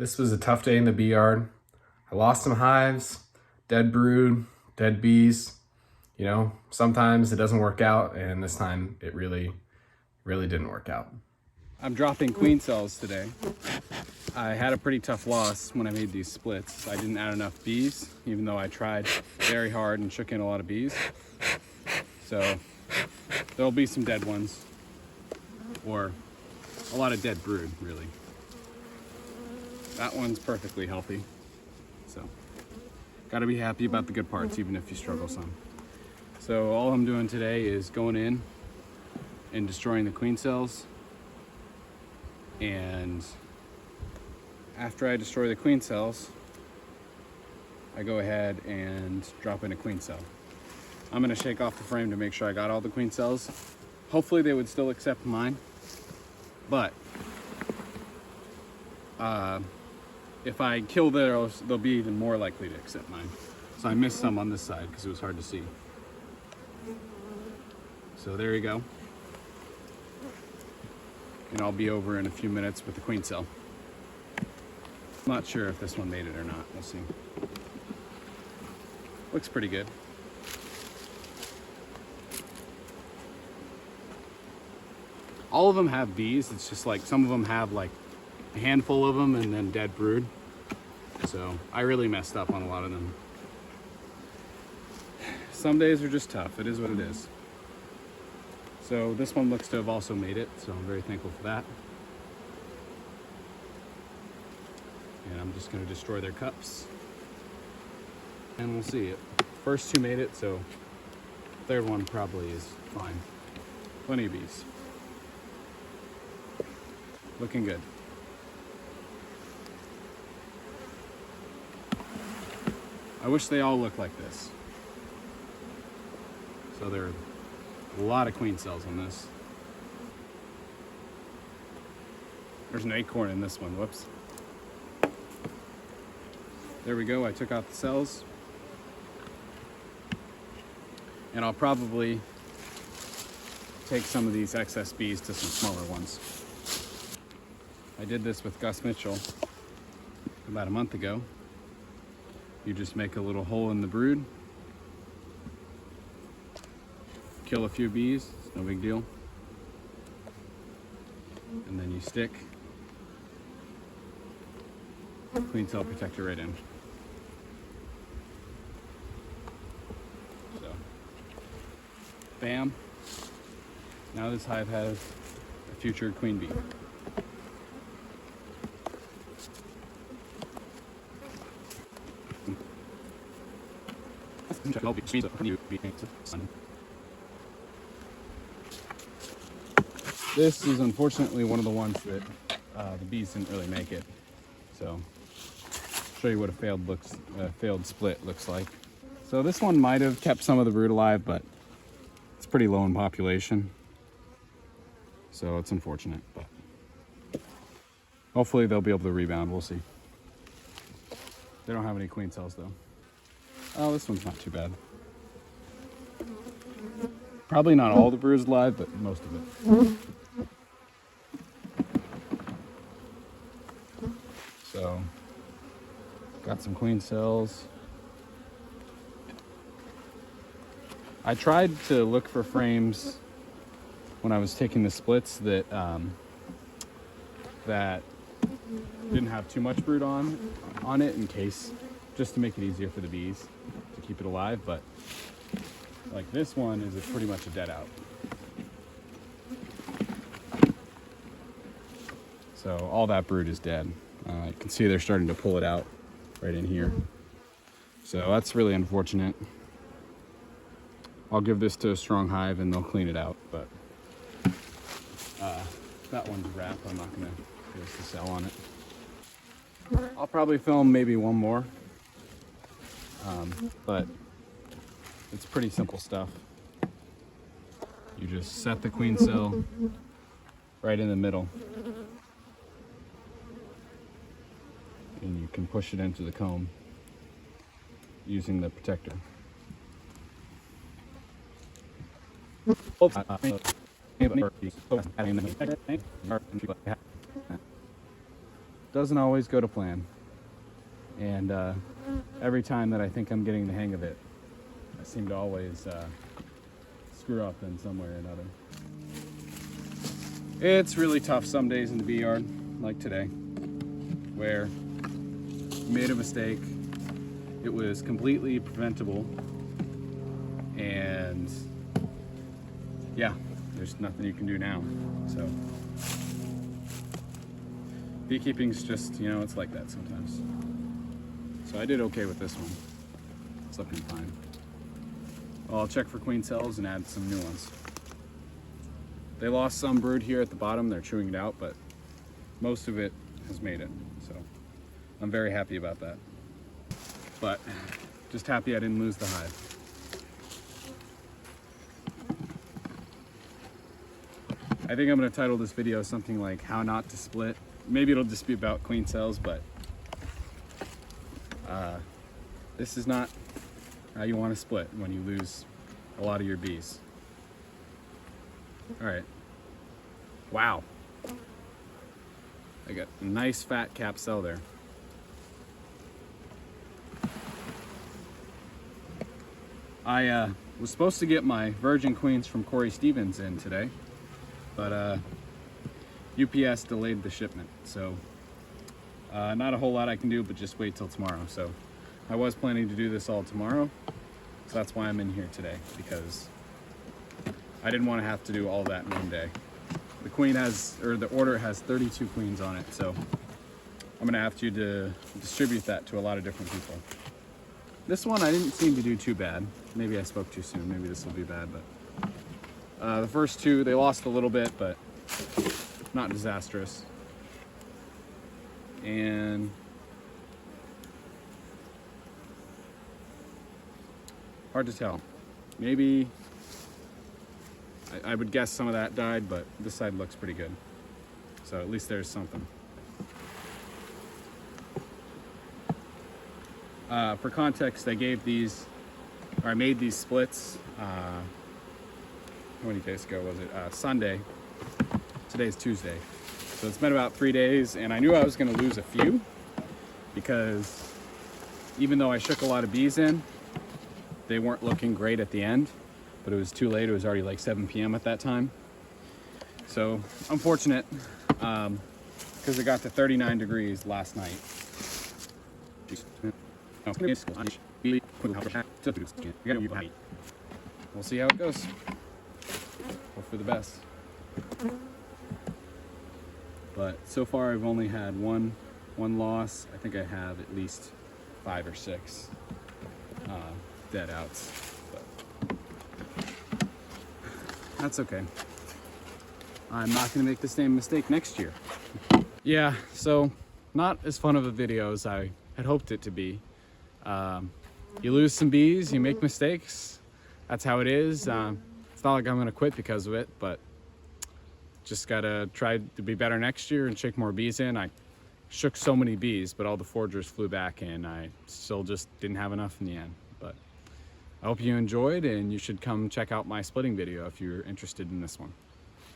This was a tough day in the bee yard. I lost some hives, dead brood, dead bees. You know, sometimes it doesn't work out, and this time it really didn't work out. I'm dropping queen cells today. I had a pretty tough loss when I made these splits. I didn't add enough bees, even though I tried very hard and shook in a lot of bees. So there'll be some dead ones, or a lot of dead brood, really. That one's perfectly healthy. So gotta be happy about the good parts, even if you struggle some. So all I'm doing today is going in and destroying the queen cells. And after I destroy the queen cells, I go ahead and drop in a queen cell. I'm gonna shake off the frame to make sure I got all the queen cells. Hopefully they would still accept mine, but if I kill theirs, they'll be even more likely to accept mine. So I missed some on this side because it was hard to see. So there you go. And I'll be over in a few minutes with the queen cell. Not sure if this one made it or not. We'll see. Looks pretty good. All of them have bees. It's just like some of them have like a handful of them and then dead brood. So I really messed up on a lot of them. Some days are just tough. It is what it is. So this one looks to have also made it, so I'm very thankful for that. And I'm just going to destroy their cups. And we'll see. First two made it, so the third one probably is fine. Plenty of bees. Looking good. I wish they all looked like this. So there are a lot of queen cells on this. There's an acorn in this one, whoops. There we go, I took out the cells. And I'll probably take some of these excess bees to some smaller ones. I did this with Gus Mitchell about a month ago. You just make a little hole in the brood, kill a few bees, it's no big deal. And then you stick queen cell protector right in. So, bam. Now this hive has a future queen bee. This is unfortunately one of the ones that the bees didn't really make it. So I'll show you what a failed split looks like. So this one might have kept some of the brood alive, but it's pretty low in population. So it's unfortunate, but hopefully they'll be able to rebound. We'll see. They don't have any queen cells though. Oh, this one's not too bad. Probably not all the brood is alive, but most of it. So, got some queen cells. I tried to look for frames when I was taking the splits that that didn't have too much brood on it, in case, just to make it easier for the bees to keep it alive. But like this one is pretty much a dead out. So all that brood is dead. You can see they're starting to pull it out right in here. So that's really unfortunate. I'll give this to a strong hive and they'll clean it out, but that one's a wrap. I'm not gonna give the cell on it. I'll probably film maybe one more, but it's pretty simple stuff. You just set the queen cell right in the middle, and you can push it into the comb using the protector. doesn't always go to plan. And every time that I think I'm getting the hang of it, I seem to always screw up in some way or another. It's really tough some days in the bee yard, like today, where I made a mistake. It was completely preventable, and yeah, there's nothing you can do now. So beekeeping's just, you know, it's like that sometimes. So I did okay with this one. It's looking fine. Well, I'll check for queen cells and add some new ones. They lost some brood here at the bottom. They're chewing it out, but most of it has made it. So I'm very happy about that. But just happy I didn't lose the hive. I think I'm gonna title this video something like how not to split. Maybe it'll just be about queen cells, but this is not how you want to split when you lose a lot of your bees. All right. Wow. I got a nice fat cap cell there. I was supposed to get my virgin queens from Corey Stevens in today, but UPS delayed the shipment, so not a whole lot I can do but just wait till tomorrow. So I was planning to do this all tomorrow, so that's why I'm in here today, because I didn't want to have to do all that in one day. The queen has, or the order has 32 queens on it, so I'm gonna have to distribute that to a lot of different people. This one I didn't seem to do too bad. Maybe I spoke too soon, maybe this will be bad, but the first two, they lost a little bit, but not disastrous. And hard to tell. Maybe, I would guess some of that died, but this side looks pretty good. So at least there's something. For context, I made these splits, how many days ago was it? Sunday. Today's Tuesday. So it's been about 3 days, and I knew I was gonna lose a few because even though I shook a lot of bees in, they weren't looking great at the end, but it was too late. It was already like 7 p.m. at that time. So I'm fortunate because it got to 39 degrees last night. We'll see how it goes. Hope for the best. But so far I've only had one loss. I think I have at least 5 or 6 dead outs. But that's okay. I'm not gonna make the same mistake next year. Yeah, so not as fun of a video as I had hoped it to be. You lose some bees, you make mistakes. That's how it is. It's not like I'm gonna quit because of it, but just gotta try to be better next year and shake more bees in. I shook so many bees, but all the foragers flew back and I still just didn't have enough in the end. But I hope you enjoyed, and you should come check out my splitting video if you're interested in this one.